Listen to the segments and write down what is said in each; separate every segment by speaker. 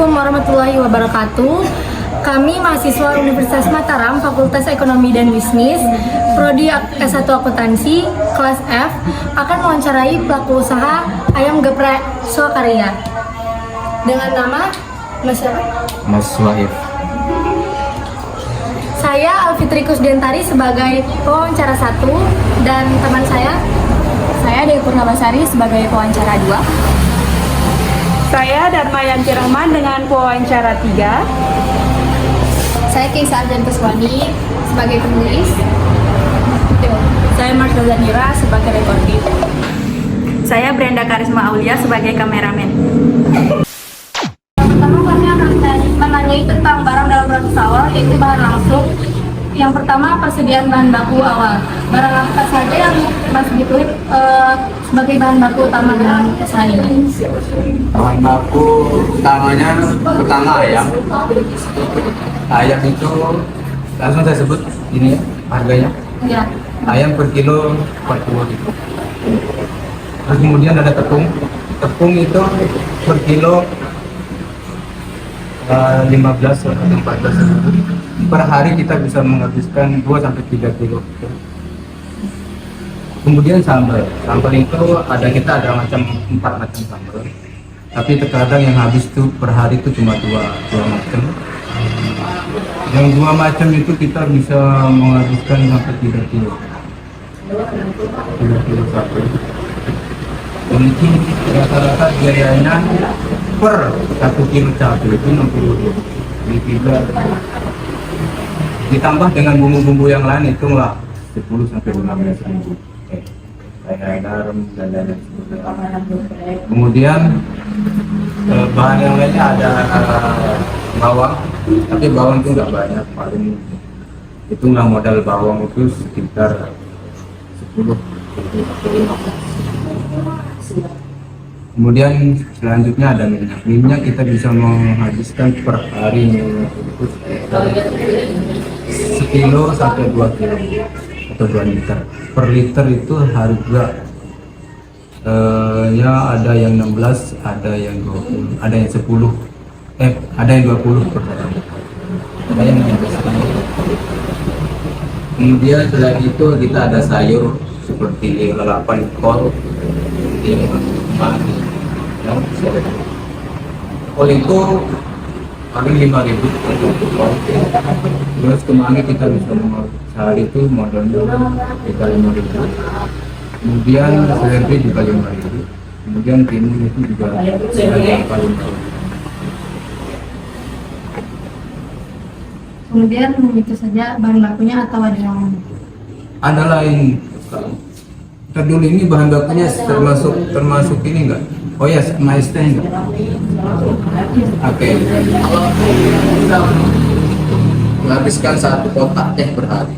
Speaker 1: Assalamualaikum warahmatullahi wabarakatuh. Kami mahasiswa Universitas Mataram, Fakultas Ekonomi dan Bisnis, Prodi S1 Akuntansi, kelas F, akan mewawancarai pelaku usaha ayam geprek swakarya dengan nama Mas siapa?
Speaker 2: Mas Wahid.
Speaker 1: Saya Alfitri Kusdentari sebagai pewawancara 1 dan teman saya
Speaker 3: Dewi Purnabasari sebagai pewawancara 2.
Speaker 4: Saya Darmayanti Rahman dengan pewawancara 3.
Speaker 3: Saya Keisa Arjantaswani sebagai penulis.
Speaker 4: Saya Marsha Zanira sebagai reporter.
Speaker 5: Saya Brenda Karisma Aulia sebagai kameramen.
Speaker 1: pertama kami akan menanyai tentang barang dalam proses awal, yaitu bahan langsung. Yang pertama, persediaan bahan baku awal. Barang apa saja yang Mas Gitu sebagai bahan baku utama dalam usaha ini?
Speaker 2: Bahan baku utamanya pertama ayam. Ayam itu langsung saya sebut ini ya, harganya.
Speaker 1: Ya.
Speaker 2: Ayam per kilo 40 ribu. Terus kemudian ada tepung. Tepung itu per kilo 15 atau 14 ribu. Per hari kita bisa menghabiskan 2-3 kilo. Kemudian sambal. Sambal itu kita ada 4 macam sambal. Tapi terkadang yang habis itu per hari itu cuma dua macam. Yang 2 macam itu kita bisa menghabiskan sampai 3 kilo. 3 kilo satu. Ini rata-rata biayanya per 1 kilo cabai itu 60 ribu. Ditambah dengan bumbu-bumbu yang lain itu lah 10-15 ribu. Kayak garam dan lain-lain. Kemudian bahan yang lainnya ada bawang, tapi bawang itu nggak banyak, paling hitunglah modal bawang itu sekitar 10. Kemudian selanjutnya ada minyak. Minyak kita bisa menghabiskan per hari itu sekilo sampai 2 kilo atau 2 liter. Per liter itu harga ya ada yang 16, ada yang 20, ada yang 10, ada yang 20 per hari. Ada yang 16. Kemudian selain itu kita ada sayur seperti lalapan, kol, kol itu paling 5 ribu. Terus kemangi kita bisa sehari itu modalnya kita 5 ribu. Kemudian seledri juga 5 ribu. Kemudian timun itu juga yang paling bawah.
Speaker 1: Kemudian itu saja bahan bakunya atau ada yang lain?
Speaker 2: Ada lain. Kita dulu ini bahan bakunya termasuk ini enggak? Oh ya, mais teh enggak? Oke. Kalau kita menghabiskan 1 kotak teh per hari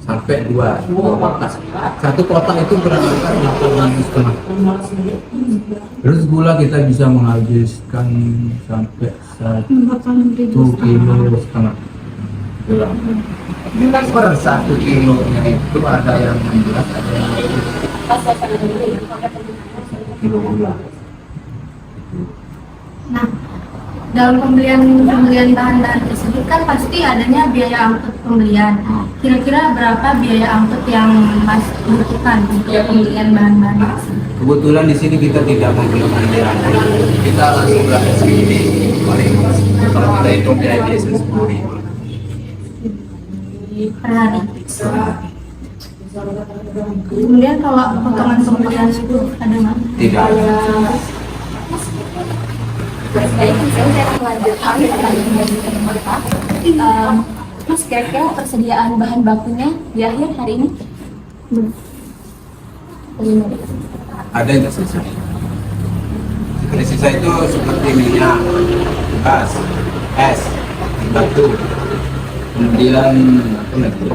Speaker 2: sampai 2 kotak. 1 kotak itu berapa? 8,5. Terus gula kita bisa menghabiskan sampai 1,5 kilo gula. Per 1 kilo itu ada yang 16, ada yang 1 kilo gula.
Speaker 1: Nah, dalam pembelian bahan-bahan tersebut kan pasti adanya biaya angkut pembelian. Kira-kira berapa biaya angkut yang Mas butuhkan untuk pembelian bahan-bahan tersebut?
Speaker 2: Kebetulan di sini kita tidak menggunakan biaya angkut. Kita langsung berangkat sendiri. Paling kalau kita hitung biaya biasa 10.000
Speaker 1: per hari. Kemudian kalau potongan pembelian itu ada nggak?
Speaker 2: Tidak.
Speaker 3: Baik, saya akan melanjutkan pertanyaan dari Bapak. Mas, kira-kira persediaan bahan bakunya di akhir hari ini?
Speaker 2: Ada yang tersisa. Seperti sisa itu seperti minyak, gas, es, batu, kemudian apa lagi?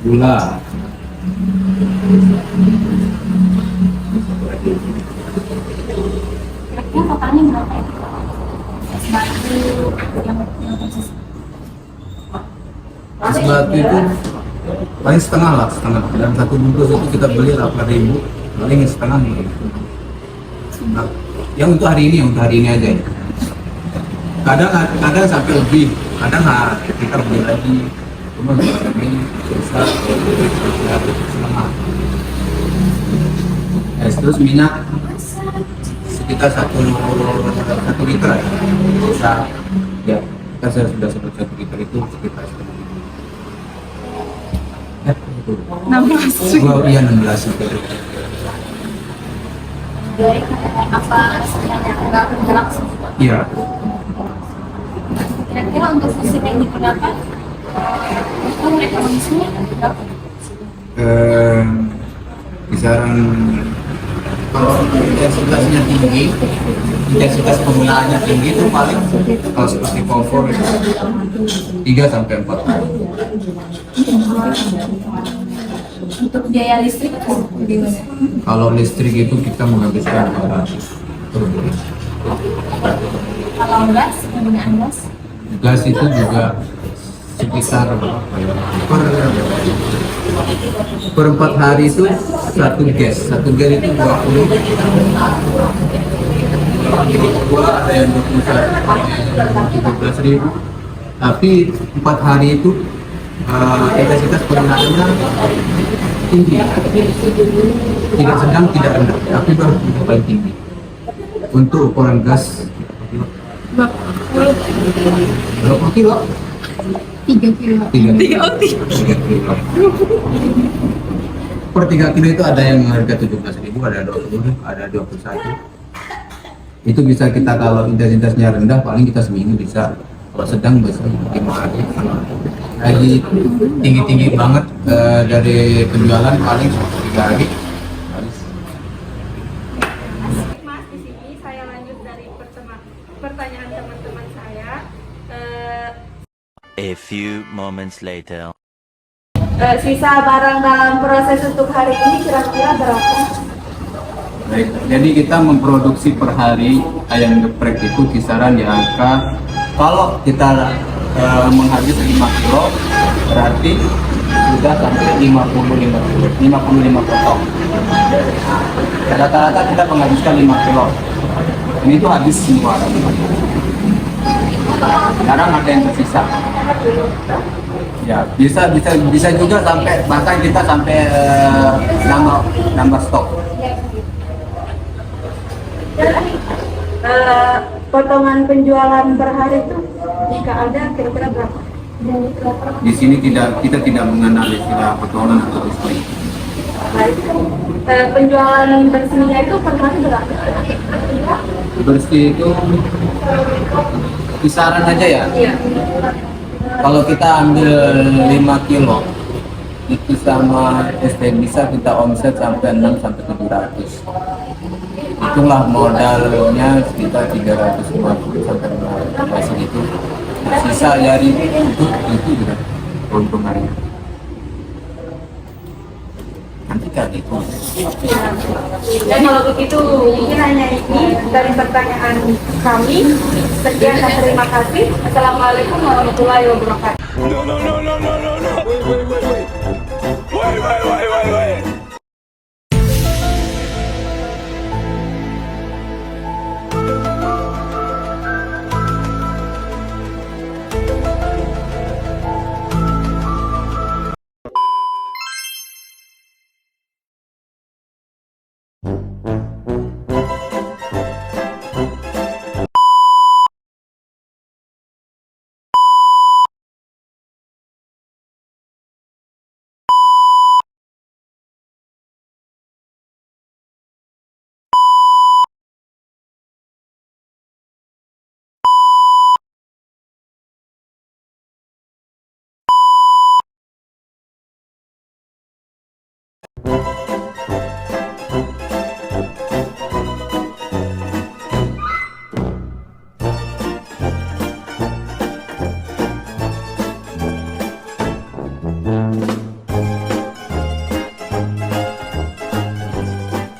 Speaker 2: Gula.
Speaker 3: Kira-kira totalnya berapa ya? Es batu yang tersisa.
Speaker 2: Es batu itu paling setengah lah, setengah. Dan 1 bungkus itu kita beli 8.000, paling setengah. Nah, yang untuk hari ini aja ya. kadang sampai lebih, kadang kita beli lagi, cuma ini susah setengah. Terus minyak sekitar satu liter ya. Bisa, ya kita sudah sebut 1 liter itu sekitar setengah.
Speaker 4: 16.
Speaker 2: Iya 16 liter.
Speaker 3: Dari apa sebenarnya nggak bergerak sih?
Speaker 2: Iya.
Speaker 3: Kira-kira untuk mesin yang digunakan itu ekonomisnya berapa?
Speaker 2: Kisaran kalau intensitasnya tinggi, intensitas penggunaannya tinggi itu paling kalau seperti kompor 3 sampai 4 tahun.
Speaker 3: Untuk biaya listrik gimana?
Speaker 2: Kalau listrik itu kita menghabiskan 200 per bulan.
Speaker 3: Kalau gas, penggunaan gas?
Speaker 2: Gas itu juga sekitar per 4 hari itu satu gas itu 20. Ada yang 17.000, tapi 4 hari itu intensitas penggunaannya tinggi, tidak sedang tidak rendah, tapi baru paling tinggi. Untuk ukuran gas 20 kilo
Speaker 1: 3 kilo.
Speaker 2: 3 kilo. Per 3 kilo itu ada yang harga 17.000, ada 20, ada 21. Itu bisa kita, kalau intensitasnya rendah paling kita seminggu bisa, kalau sedang bisa 5 hari. Lagi tinggi-tinggi banget dari penjualan paling 3 hari.
Speaker 4: Mas, di sini saya lanjut dari pertanyaan teman-teman saya.
Speaker 6: A few moments later.
Speaker 4: Sisa barang dalam proses untuk hari ini kira-kira berapa?
Speaker 2: Baik, jadi kita memproduksi per hari ayam geprek itu kisaran di angka, kalau kita menghabis 5 kilo berarti sudah sampai 55 potong. Rata-rata kita menghabiskan 5 kilo. Ini tuh habis semua. Sekarang ada yang tersisa. Ya, bisa juga sampai, bahkan kita sampai nambah stok.
Speaker 4: Potongan penjualan per hari itu jika ada kira-kira berapa?
Speaker 2: Di sini kita tidak mengenal istilah potongan atau diskon.
Speaker 4: Baik. Penjualan bersihnya itu per hari berapa?
Speaker 2: Bersih itu kisaran aja ya.
Speaker 4: Iya.
Speaker 2: Kalau kita ambil 5 kilo itu sama SD bisa kita omset sampai 6 sampai 700. Itulah modalnya sekitar 350 sampai 500 masih itu. Sisa dari itu juga keuntungannya. Nanti kan itu.
Speaker 4: Dan kalau begitu mungkin hanya ini dari pertanyaan kami. Sekian dan terima kasih. Assalamualaikum warahmatullahi wabarakatuh.